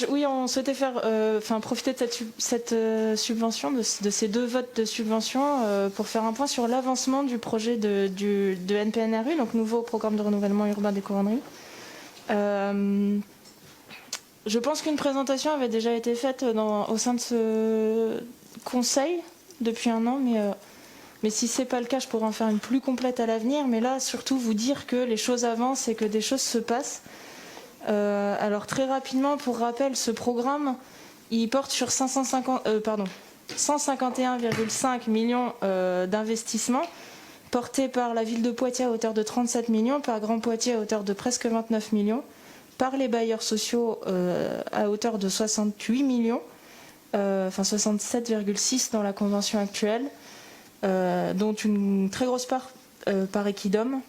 Oui, on souhaitait profiter de cette subvention, de ces 2 votes de subvention, pour faire un point sur l'avancement du projet de NPNRU, donc nouveau programme de renouvellement urbain des couronneries. Je pense qu'une présentation avait déjà été faite au sein de ce conseil depuis un an, mais si ce n'est pas le cas, je pourrais en faire une plus complète à l'avenir. Mais là, surtout vous dire que les choses avancent et que des choses se passent. Alors très rapidement, pour rappel, ce programme, il porte sur 151,5 millions d'investissements, portés par la ville de Poitiers à hauteur de 37 millions, par Grand Poitiers à hauteur de presque 29 millions, par les bailleurs sociaux à hauteur de 68 millions, 67,6 dans la convention actuelle, dont une très grosse part par Equidom,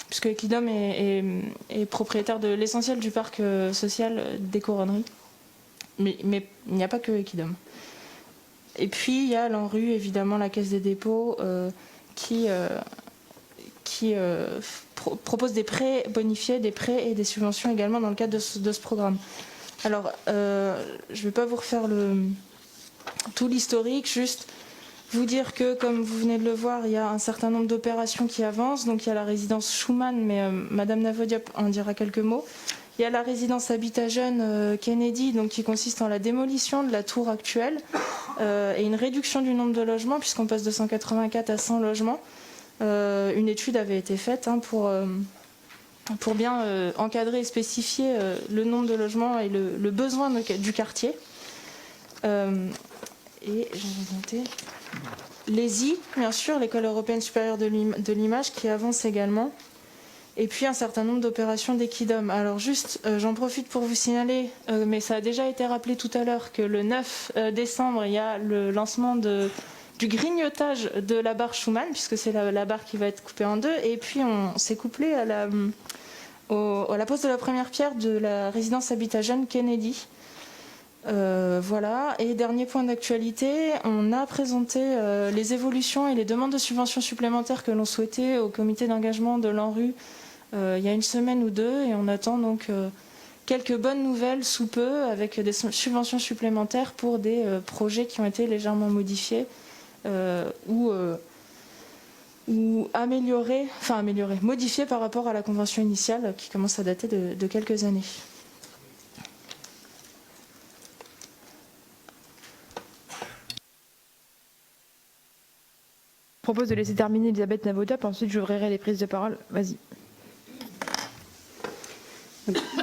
puisque Equidom est propriétaire de l'essentiel du parc social des couronneries. Mais il n'y a pas que Equidom. Et puis il y a l'ANRU, évidemment, la Caisse des dépôts, qui propose des prêts bonifiés, des prêts et des subventions également dans le cadre de ce programme. Alors, je ne vais pas vous refaire tout l'historique, juste vous dire que, comme vous venez de le voir, il y a un certain nombre d'opérations qui avancent. Donc il y a la résidence Schumann, mais Madame Navodiap en dira quelques mots. Il y a la résidence Habitat Jeune Kennedy, donc qui consiste en la démolition de la tour actuelle et une réduction du nombre de logements, puisqu'on passe de 184 à 100 logements. Une étude avait été faite pour bien encadrer et spécifier le nombre de logements et le besoin du quartier. Et j'avais noté l'ESI, bien sûr, l'École européenne supérieure de l'image, qui avance également. Et puis un certain nombre d'opérations d'Equidom. Alors juste, j'en profite pour vous signaler, mais ça a déjà été rappelé tout à l'heure, que le 9 décembre, il y a le lancement du grignotage de la barre Schumann, puisque c'est la barre qui va être coupée en 2. Et puis on s'est couplé à la pose de la première pierre de la résidence Habitat Jeune Kennedy. Voilà. Et dernier point d'actualité, on a présenté les évolutions et les demandes de subventions supplémentaires que l'on souhaitait au comité d'engagement de l'ANRU il y a une semaine ou deux, et on attend donc quelques bonnes nouvelles sous peu avec des subventions supplémentaires pour des projets qui ont été légèrement modifiés ou modifiés par rapport à la convention initiale qui commence à dater de quelques années. Je propose de laisser terminer Elisabeth Navodiap, ensuite j'ouvrirai les prises de parole. Vas-y.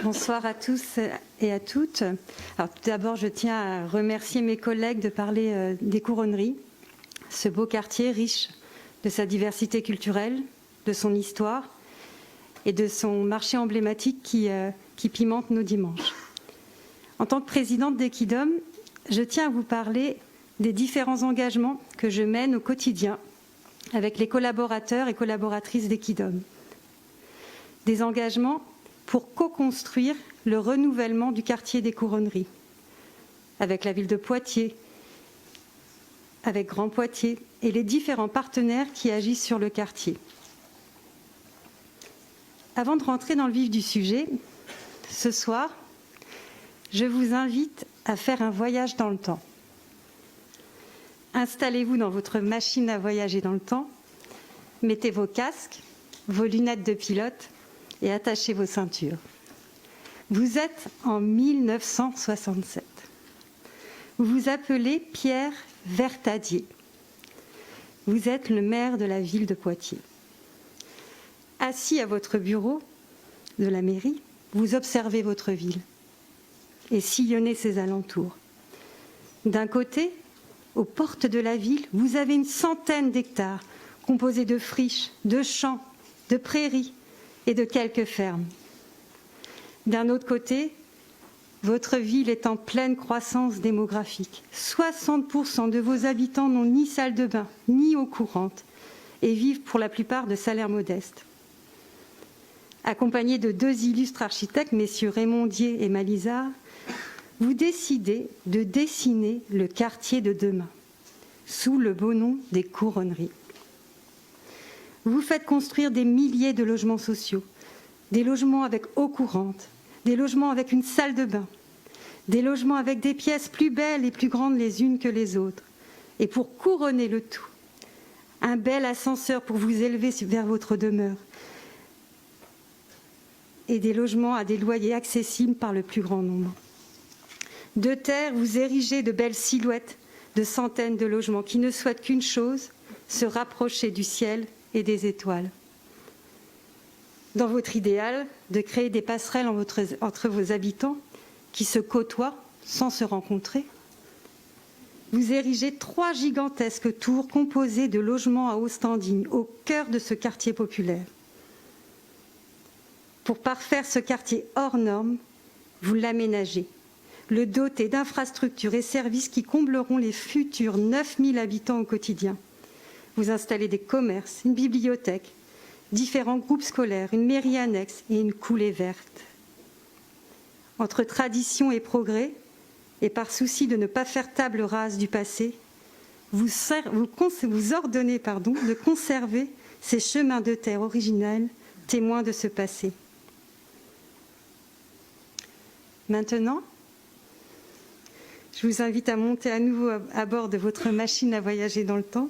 Bonsoir à tous et à toutes. Alors, tout d'abord, je tiens à remercier mes collègues de parler des couronneries, ce beau quartier riche de sa diversité culturelle, de son histoire et de son marché emblématique qui pimente nos dimanches. En tant que présidente d'Equidom, je tiens à vous parler des différents engagements que je mène au quotidien avec les collaborateurs et collaboratrices d'Equidom. Des engagements pour co-construire le renouvellement du quartier des couronneries, avec la ville de Poitiers, avec Grand Poitiers et les différents partenaires qui agissent sur le quartier. Avant de rentrer dans le vif du sujet, ce soir, je vous invite à faire un voyage dans le temps. Installez-vous dans votre machine à voyager dans le temps, mettez vos casques, vos lunettes de pilote et attachez vos ceintures. Vous êtes en 1967. Vous vous appelez Pierre Vertadier. Vous êtes le maire de la ville de Poitiers. Assis à votre bureau de la mairie, vous observez votre ville et sillonnez ses alentours. D'un côté, aux portes de la ville, vous avez une centaine d'hectares composés de friches, de champs, de prairies et de quelques fermes. D'un autre côté, votre ville est en pleine croissance démographique. 60% de vos habitants n'ont ni salle de bain, ni eau courante et vivent pour la plupart de salaires modestes. Accompagnés de 2 illustres architectes, messieurs Raymondier et Malizard, vous décidez de dessiner le quartier de demain, sous le beau nom des couronneries. Vous faites construire des milliers de logements sociaux, des logements avec eau courante, des logements avec une salle de bain, Des logements avec des pièces plus belles et plus grandes les unes que les autres. Et pour couronner le tout, un bel ascenseur pour vous élever vers votre demeure. Et des logements à des loyers accessibles par le plus grand nombre. De terre, vous érigez de belles silhouettes de centaines de logements qui ne souhaitent qu'une chose, se rapprocher du ciel et des étoiles. Dans votre idéal, de créer des passerelles entre vos habitants qui se côtoient sans se rencontrer, vous érigez 3 gigantesques tours composées de logements à haut standing au cœur de ce quartier populaire. Pour parfaire ce quartier hors norme, vous l'aménagez, le doter d'infrastructures et services qui combleront les futurs 9000 habitants au quotidien. Vous installez des commerces, une bibliothèque, différents groupes scolaires, une mairie annexe et une coulée verte. Entre tradition et progrès, et par souci de ne pas faire table rase du passé, vous ordonnez de conserver ces chemins de terre originels, témoins de ce passé. Maintenant, je vous invite à monter à nouveau à bord de votre machine à voyager dans le temps.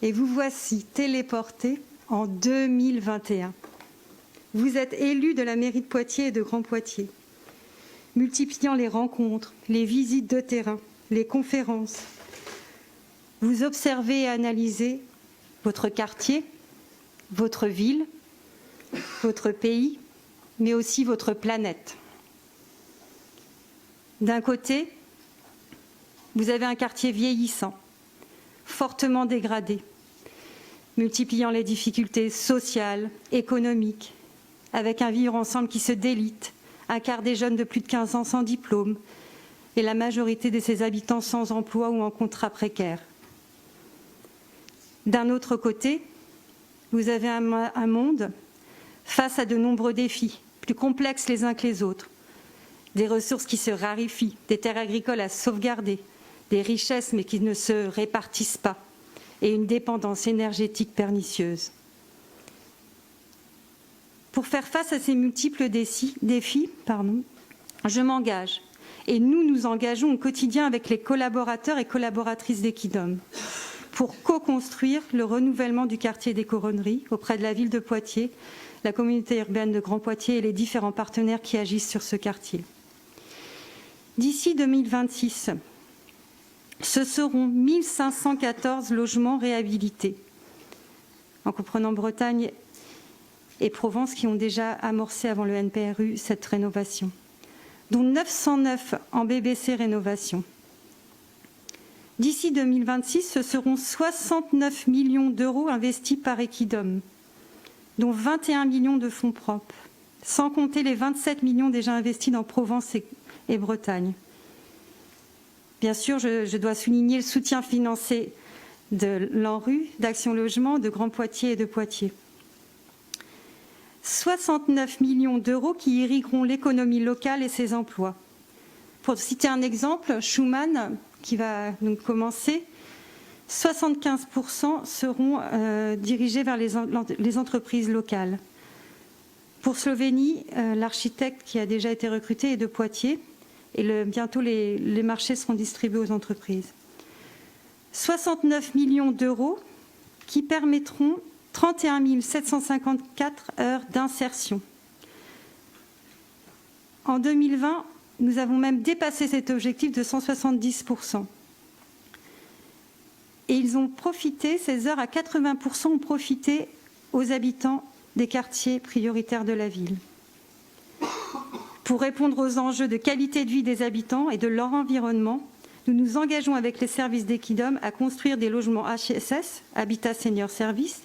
Et vous voici téléportés en 2021. Vous êtes élu de la mairie de Poitiers et de Grand Poitiers, multipliant les rencontres, les visites de terrain, les conférences. Vous observez et analysez votre quartier, votre ville, votre pays, mais aussi votre planète. D'un côté, vous avez un quartier vieillissant, fortement dégradé, multipliant les difficultés sociales, économiques, avec un vivre ensemble qui se délite, un quart des jeunes de plus de 15 ans sans diplôme et la majorité de ses habitants sans emploi ou en contrat précaire. D'un autre côté, vous avez un monde face à de nombreux défis, plus complexes les uns que les autres, des ressources qui se raréfient, des terres agricoles à sauvegarder, des richesses mais qui ne se répartissent pas, et une dépendance énergétique pernicieuse. Pour faire face à ces multiples défis, je m'engage, et nous nous engageons au quotidien avec les collaborateurs et collaboratrices d'Equidom, pour co-construire le renouvellement du quartier des Coronneries auprès de la ville de Poitiers, la communauté urbaine de Grand Poitiers et les différents partenaires qui agissent sur ce quartier. D'ici 2026, ce seront 1514 logements réhabilités, en comprenant Bretagne et Provence qui ont déjà amorcé avant le NPRU cette rénovation, dont 909 en BBC Rénovation. D'ici 2026, ce seront 69 millions d'euros investis par Equidom, dont 21 millions de fonds propres, sans compter les 27 millions déjà investis dans Provence et Bretagne. Bien sûr, je dois souligner le soutien financier de l'ANRU, d'Action Logement, de Grand Poitiers et de Poitiers. 69 millions d'euros qui irrigueront l'économie locale et ses emplois. Pour citer un exemple, Schumann, qui va donc commencer, 75% seront dirigés vers les entreprises locales. Pour Slovénie, l'architecte qui a déjà été recruté est de Poitiers et bientôt les marchés seront distribués aux entreprises. 69 millions d'euros qui permettront 31 754 heures d'insertion. En 2020, nous avons même dépassé cet objectif de 170%. Et ils ont profité, ces heures à 80% ont profité aux habitants des quartiers prioritaires de la ville. Pour répondre aux enjeux de qualité de vie des habitants et de leur environnement, nous nous engageons avec les services d'Equidom à construire des logements HSS, Habitat Senior Service,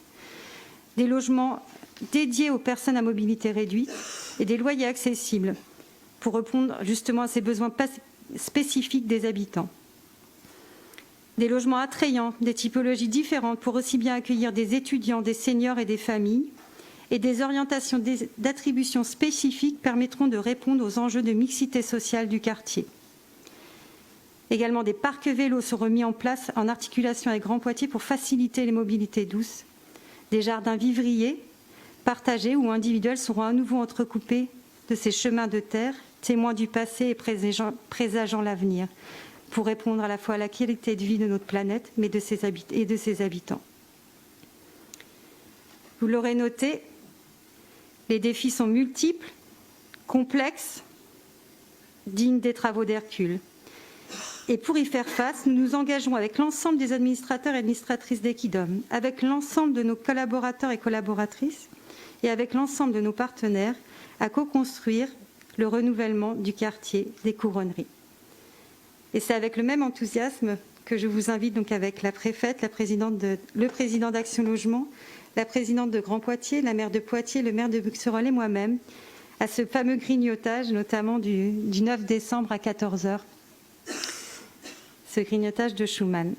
des logements dédiés aux personnes à mobilité réduite et des loyers accessibles pour répondre justement à ces besoins spécifiques des habitants. Des logements attrayants, des typologies différentes pour aussi bien accueillir des étudiants, des seniors et des familles, et des orientations d'attribution spécifiques permettront de répondre aux enjeux de mixité sociale du quartier. Également, des parcs vélos seront mis en place en articulation avec Grand Poitiers pour faciliter les mobilités douces. Des jardins vivriers, partagés ou individuels, seront à nouveau entrecoupés de ces chemins de terre témoins du passé et présageant l'avenir, pour répondre à la fois à la qualité de vie de notre planète mais de ses habitants. Vous l'aurez noté, les défis sont multiples, complexes, dignes des travaux d'Hercule. Et pour y faire face, nous nous engageons avec l'ensemble des administrateurs et administratrices d'Equidom, avec l'ensemble de nos collaborateurs et collaboratrices et avec l'ensemble de nos partenaires à co-construire le renouvellement du quartier des Couronneries. Et c'est avec le même enthousiasme que je vous invite donc avec la préfète, le président d'Action Logement, la présidente de Grand Poitiers, la maire de Poitiers, le maire de Buxerolles et moi-même à ce fameux grignotage, notamment du 9 décembre à 14h, ce grignotage de Schuman.